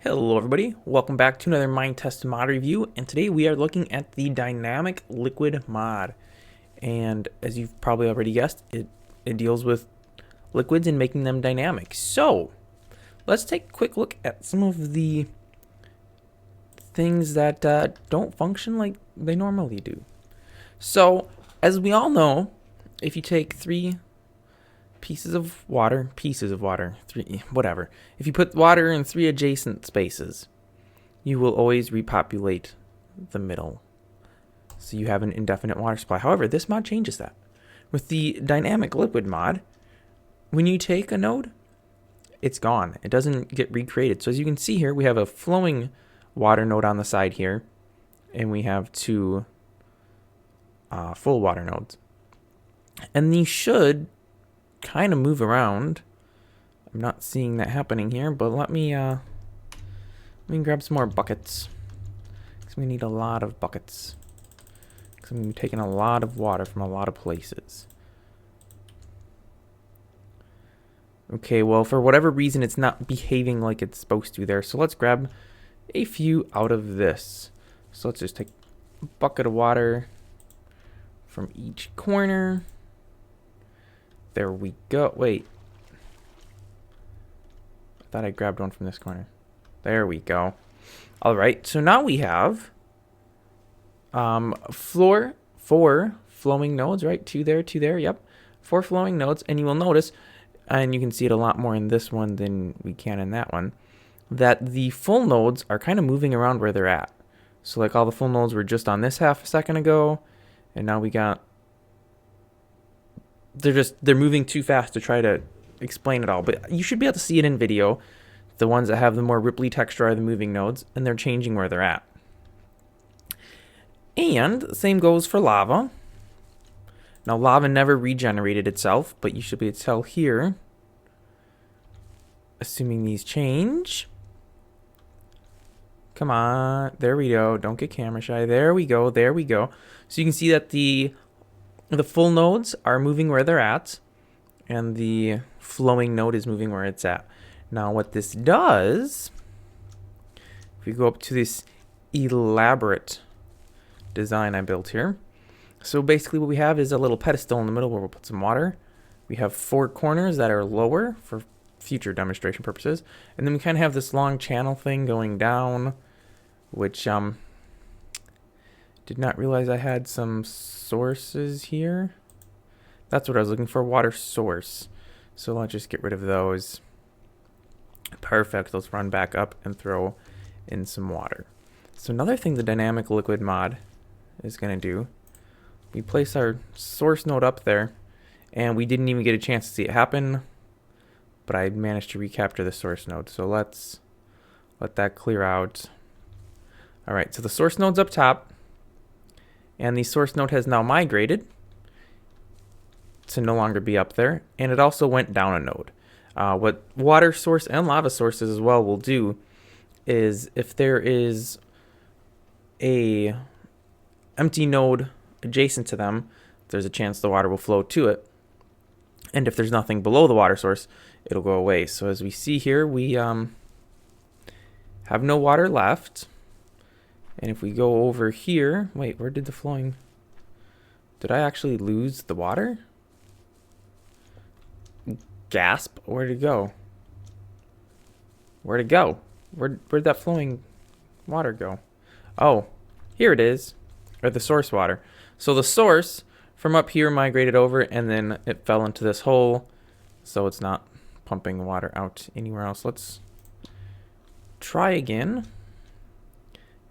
Hello everybody, welcome back to another Minetest mod review, and today we are looking at the dynamic liquid mod. And as you've probably already guessed, it deals with liquids and making them dynamic. So let's take a quick look at some of the things that don't function like they normally do. So as we all know, if you take three pieces of water, three, whatever. If you put water in three adjacent spaces, you will always repopulate the middle. So you have an indefinite water supply. However, this mod changes that. With the dynamic liquid mod, when you take a node, it's gone. It doesn't get recreated. So as you can see here, we have a flowing water node on the side here, and we have two full water nodes. And these should kind of move around. I'm not seeing that happening here, but let me grab some more buckets, because we need a lot of buckets, because I'm going to be taking a lot of water from a lot of places. Okay, well, for whatever reason, it's not behaving like it's supposed to there, so let's grab a few out of this. So let's just take a bucket of water from each corner. There we go. Wait. I thought I grabbed one from this corner. There we go. All right. So now we have four flowing nodes, right? Two there. Yep. 4 flowing nodes. And you will notice, and you can see it a lot more in this one than we can in that one, that the full nodes are kind of moving around where they're at. So like all the full nodes were just on this half a second ago, and now we got, they're moving too fast to try to explain it all, but you should be able to see it in video. The ones that have the more ripply texture are the moving nodes, and they're changing where they're at. And the same goes for lava. Now lava never regenerated itself, but you should be able to tell here, assuming these change. Come on, there we go. Don't get camera shy. There we go. So you can see that the full nodes are moving where they're at, and the flowing node is moving where it's at. Now what this does, if we go up to this elaborate design I built here, so basically what we have is a little pedestal in the middle where we'll put some water. We have 4 corners that are lower for future demonstration purposes, and then we kind of have this long channel thing going down, which did not realize I had some sources here. That's what I was looking for, water source. So let's just get rid of those. Perfect. Let's run back up and throw in some water. So another thing the dynamic liquid mod is going to do, we place our source node up there, and we didn't even get a chance to see it happen, but I managed to recapture the source node. So let's let that clear out. All right, so the source node's up top, and the source node has now migrated to no longer be up there, and it also went down a node. What water source and lava sources as well will do is, if there is a empty node adjacent to them, there's a chance the water will flow to it, and if there's nothing below the water source, it'll go away. So as we see here, we have no water left. And if we go over here, wait, where did the flowing, did I actually lose the water? Gasp, where'd it go? Where'd it go? Where'd that flowing water go? Oh, here it is, or the source water. So the source from up here migrated over, and then it fell into this hole, so it's not pumping water out anywhere else. Let's try again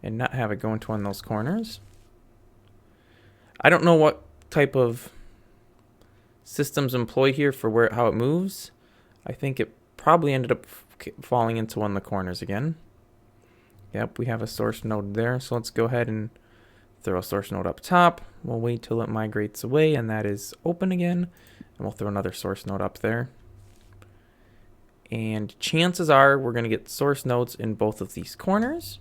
and not have it go into one of those corners. I don't know what type of systems employ here for how it moves. I think it probably ended up falling into one of the corners again. Yep, we have a source node there, so let's go ahead and throw a source node up top. We'll wait till it migrates away, and that is open again, and we'll throw another source node up there. And chances are we're going to get source nodes in both of these corners.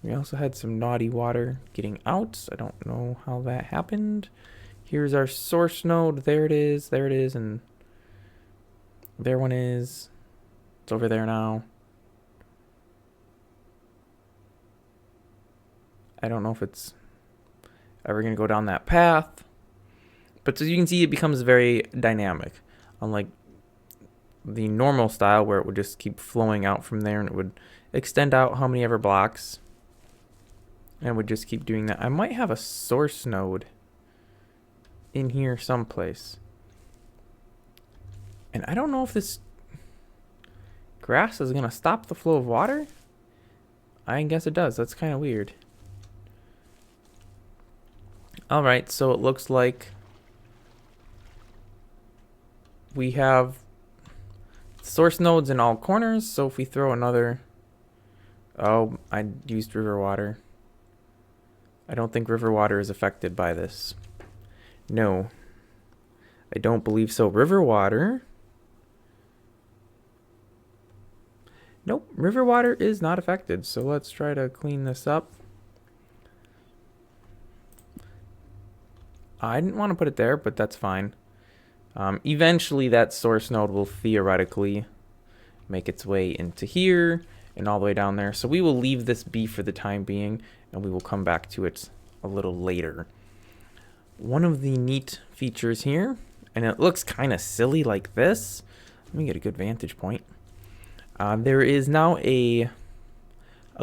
We also had some naughty water getting out. I don't know how that happened. Here's our source node. There it is, and there one is. It's over there now. I don't know if it's ever going to go down that path. But as you can see, it becomes very dynamic. Unlike the normal style where it would just keep flowing out from there and it would extend out how many ever blocks. And would just keep doing that. I might have a source node in here someplace. And I don't know if this grass is going to stop the flow of water. I guess it does. That's kind of weird. Alright, so it looks like we have source nodes in all corners. So if we throw another... Oh, I used river water. I don't think river water is affected by this. No. I don't believe so. River water... Nope, river water is not affected. So let's try to clean this up. I didn't want to put it there, but that's fine. Eventually that source node will theoretically make its way into here and all the way down there. So we will leave this be for the time being, and we will come back to it a little later. One of the neat features here, and it looks kind of silly like this. Let me get a good vantage point. There is now a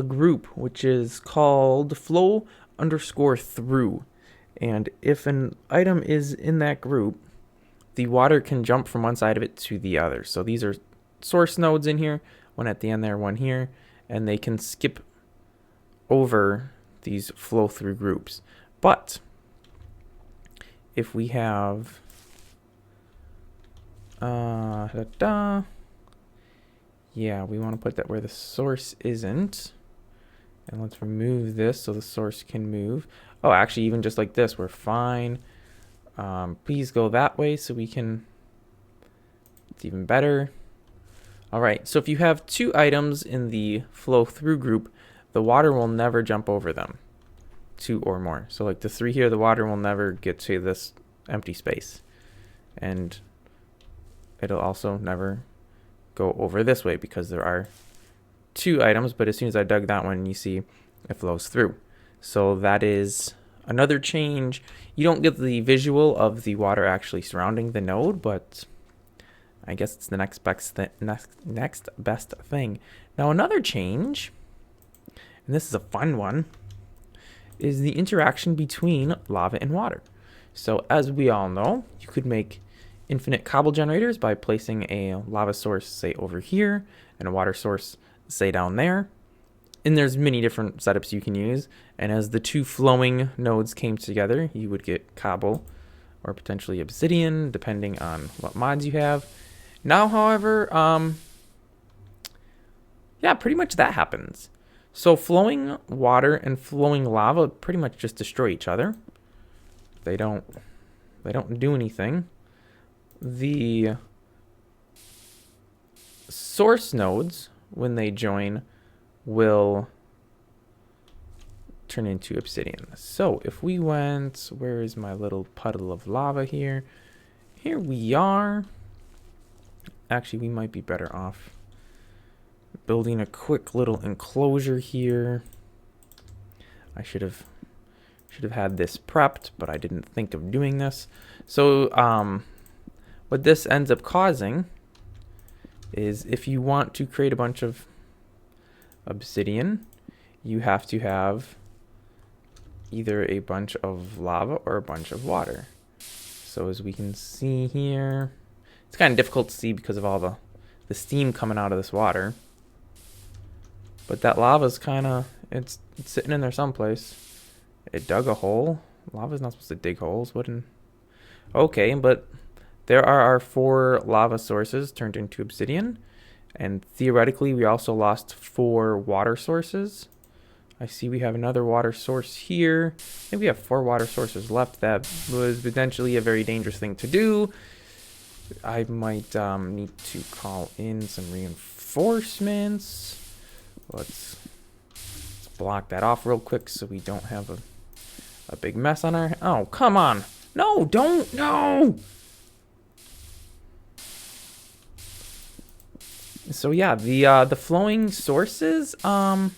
group which is called flow_through. And if an item is in that group, the water can jump from one side of it to the other. So these are source nodes in here, one at the end there, one here, and they can skip over these flow through groups. But if we have yeah, we want to put that where the source isn't. And let's remove this so the source can move. Oh, actually, even just like this, we're fine. Please go that way so we can... It's even better. All right, so if you have two items in the flow through group, the water will never jump over them. Two or more. So like the three here, the water will never get to this empty space. And it'll also never go over this way because there are two items, but as soon as I dug that one, you see it flows through. So that is another change. You don't get the visual of the water actually surrounding the node, but I guess it's the next best thing. Now another change, and this is a fun one, is the interaction between lava and water. So as we all know, you could make infinite cobble generators by placing a lava source, say, over here, and a water source, say, down there. And there's many different setups you can use. And as the two flowing nodes came together, you would get cobble or potentially obsidian, depending on what mods you have. Now, however, yeah, pretty much that happens. So flowing water and flowing lava pretty much just destroy each other. They don't do anything. The source nodes, when they join, will turn into obsidian. So if we went, where is my little puddle of lava here? Here we are. Actually, we might be better off building a quick little enclosure here. I should have had this prepped, but I didn't think of doing this. So what this ends up causing is if you want to create a bunch of obsidian, you have to have either a bunch of lava or a bunch of water. So as we can see here, it's kind of difficult to see because of all the steam coming out of this water. But that lava's kind of, it's sitting in there someplace. It dug a hole. Lava's not supposed to dig holes, wouldn't? Okay, but there are our 4 lava sources turned into obsidian. And theoretically, we also lost 4 water sources. I see we have another water source here. I think we have 4 water sources left. That was potentially a very dangerous thing to do. I might need to call in some reinforcements. Let's block that off real quick so we don't have a big mess on our... Oh, come on. No, don't. No. So yeah, the flowing sources can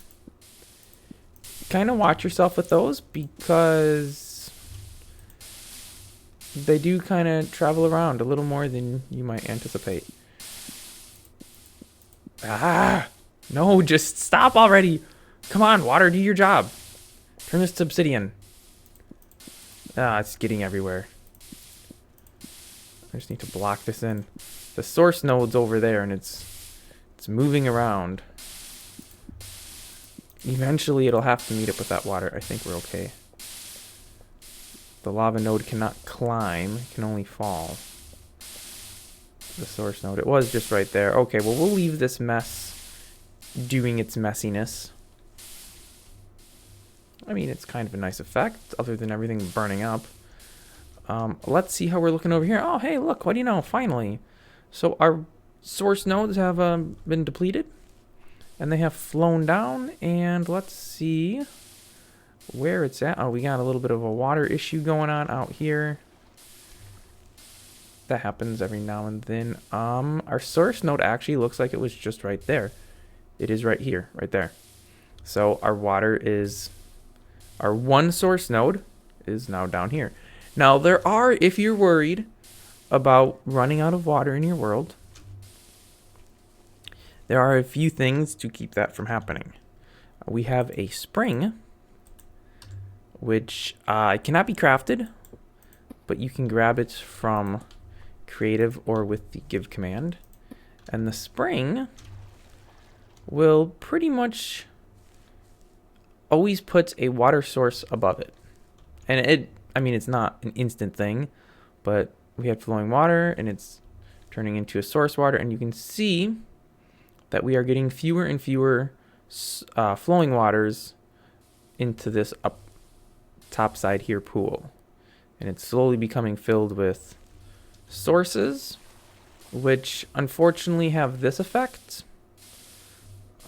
kind of watch yourself with those because they do kind of travel around a little more than you might anticipate. Ah! No, just stop already. Come on, water, do your job. Turn this to obsidian. Ah, it's getting everywhere. I just need to block this in. The source node's over there, and it's moving around. Eventually, it'll have to meet up with that water. I think we're okay. The lava node cannot climb. It can only fall. The source node. It was just right there. Okay, well, we'll leave this mess doing its messiness. I mean, it's kind of a nice effect, other than everything burning up. Let's see how we're looking over here. Oh, hey, look, what do you know? Finally. So our source nodes have been depleted, and they have flown down, and let's see where it's at. Oh, we got a little bit of a water issue going on out here. That happens every now and then. Our source node actually looks like it was just right there. It is right here, right there. So our water is, our one source node is now down here. Now there are, if you're worried about running out of water in your world, there are a few things to keep that from happening. We have a spring, which cannot be crafted, but you can grab it from creative or with the give command. And the spring will pretty much always put a water source above it. And I mean, it's not an instant thing, but we have flowing water and it's turning into a source water, and you can see that we are getting fewer and fewer flowing waters into this up top side here pool. And it's slowly becoming filled with sources, which unfortunately have this effect.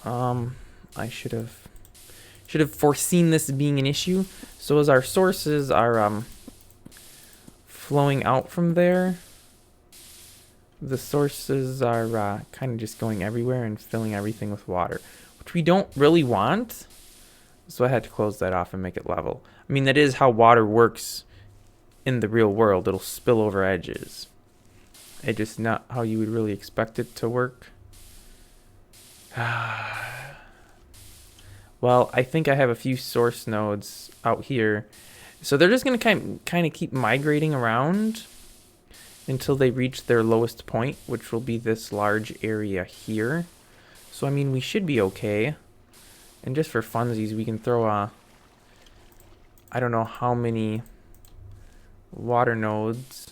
I should have foreseen this being an issue. So as our sources are flowing out from there, the sources are kind of just going everywhere and filling everything with water, which we don't really want. So I had to close that off and make it level. I mean, that is how water works in the real world. It'll spill over edges. It's just not how you would really expect it to work. Well, I think I have a few source nodes out here. So they're just going to kind of keep migrating around until they reach their lowest point, which will be this large area here. So, I mean, we should be okay. And just for funsies, we can throw I don't know how many water nodes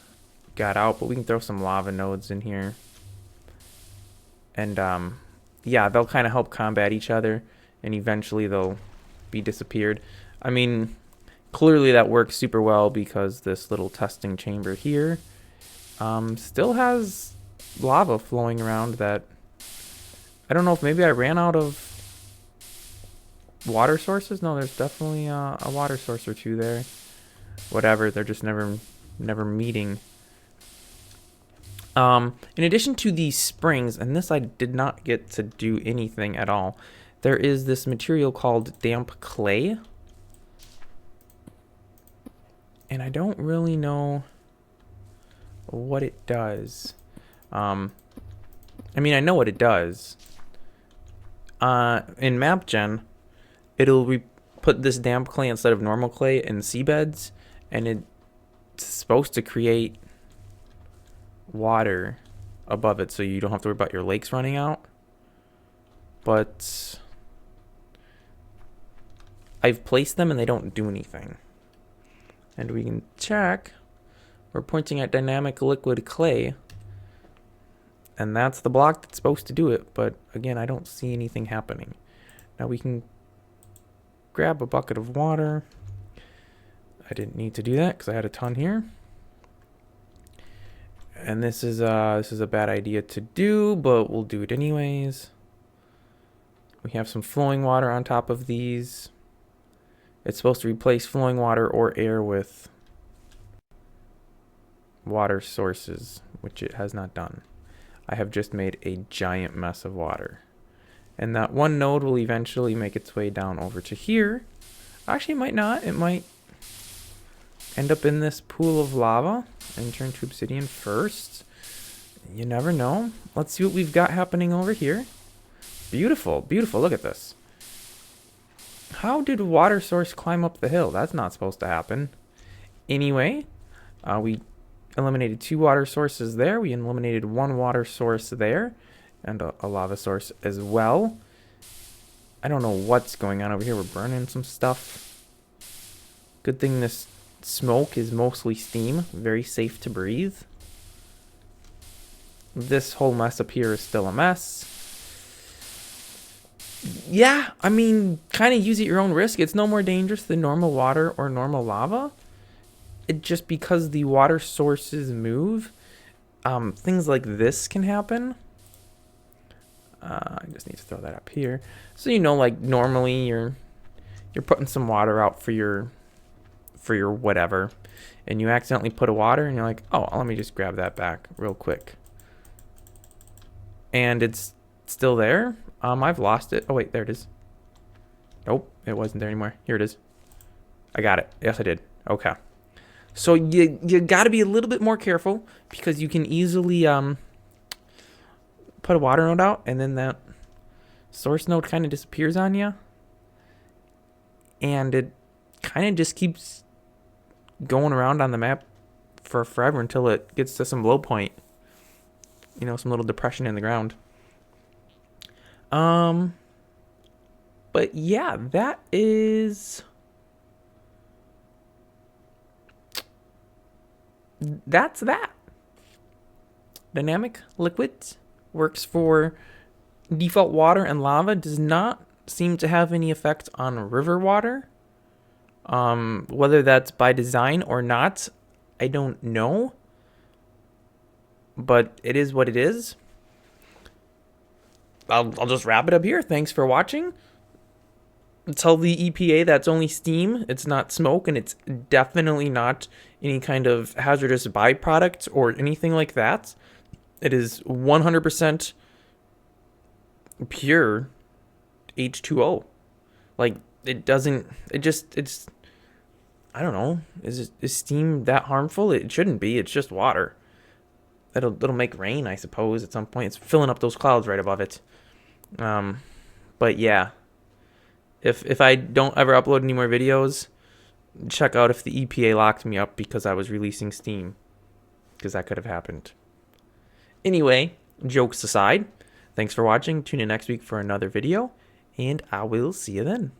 got out, but we can throw some lava nodes in here. And, yeah, they'll kind of help combat each other, and eventually they'll be disappeared. I mean, clearly that works super well because this little testing chamber here still has lava flowing around that, I don't know if maybe I ran out of water sources. No, there's definitely a water source or two there. Whatever, they're just never meeting. In addition to these springs, and this I did not get to do anything at all, there is this material called damp clay. And I don't really know what it does. I mean, I know what it does. In MapGen, it'll put this damp clay instead of normal clay in seabeds, and it's supposed to create water above it so you don't have to worry about your lakes running out. But I've placed them and they don't do anything. And we can check. We're pointing at dynamic liquid clay, and that's the block that's supposed to do it, but again, I don't see anything happening. Now we can grab a bucket of water. I didn't need to do that because I had a ton here. And this is a bad idea to do, but we'll do it anyways. We have some flowing water on top of these. It's supposed to replace flowing water or air with water sources, which it has not done. I have just made a giant mess of water. And that one node will eventually make its way down over to here, Actually, it might not. It might end up in this pool of lava and turn to obsidian first. You never know. Let's see what we've got happening over here. Beautiful, beautiful. Look at this. How did water source climb up the hill? That's not supposed to happen. Anyway, we eliminated 2 water sources there. We eliminated 1 water source there. And a lava source as well. I don't know what's going on over here. We're burning some stuff. Good thing this smoke is mostly steam. Very safe to breathe. This whole mess up here is still a mess. Yeah, I mean, kind of use at your own risk. It's no more dangerous than normal water or normal lava. It just because the water sources move, things like this can happen. I just need to throw that up here. So you know, like normally you're putting some water out for your whatever, and you accidentally put a water, and you're like, oh, let me just grab that back real quick. And it's still there. I've lost it. Oh wait, there it is. Nope, it wasn't there anymore. Here it is. I got it. Yes, I did. Okay. So you got to be a little bit more careful because you can easily put a water node out, and then that source node kind of disappears on you, and it kind of just keeps going around on the map for forever until it gets to some low point, you know, some little depression in the ground. But yeah, that's that. Dynamic liquids works for default water and lava, does not seem to have any effect on river water. Whether that's by design or not, I don't know. But it is what it is. I'll just wrap it up here. Thanks for watching. Tell the EPA that's only steam, it's not smoke, and it's definitely not any kind of hazardous byproduct or anything like that. It is 100% pure H2O. Like, it's, I don't know. Is steam that harmful? It shouldn't be. It's just water. It'll make rain, I suppose, at some point. It's filling up those clouds right above it. But yeah. If I don't ever upload any more videos, check out if the EPA locked me up because I was releasing steam. Because that could have happened. Anyway, jokes aside, thanks for watching. Tune in next week for another video, and I will see you then.